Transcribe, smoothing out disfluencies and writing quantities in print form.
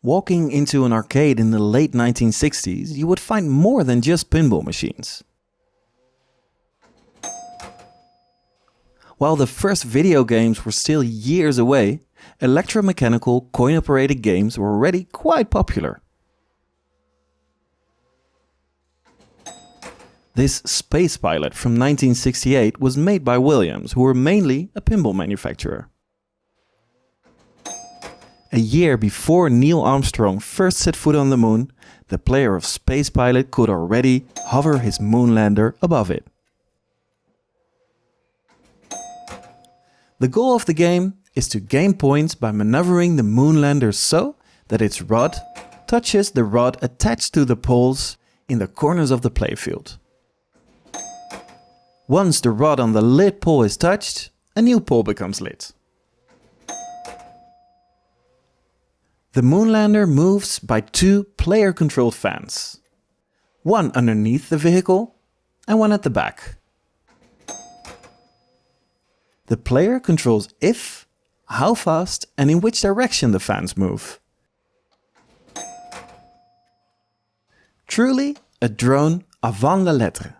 Walking into an arcade in the late 1960s, you would find more than just pinball machines. While the first video games were still years away, electromechanical coin-operated games were already quite popular. This Space Pilot from 1968 was made by Williams, who were mainly a pinball manufacturer. A year before Neil Armstrong first set foot on the moon, the player of Space Pilot could already hover his moonlander above it. The goal of the game is to gain points by maneuvering the moonlander so that its rod touches the rod attached to the poles in the corners of the playfield. Once the rod on the lit pole is touched, a new pole becomes lit. The moonlander moves by two player-controlled fans, one underneath the vehicle and one at the back. The player controls if, how fast and in which direction the fans move. Truly a drone avant la lettre.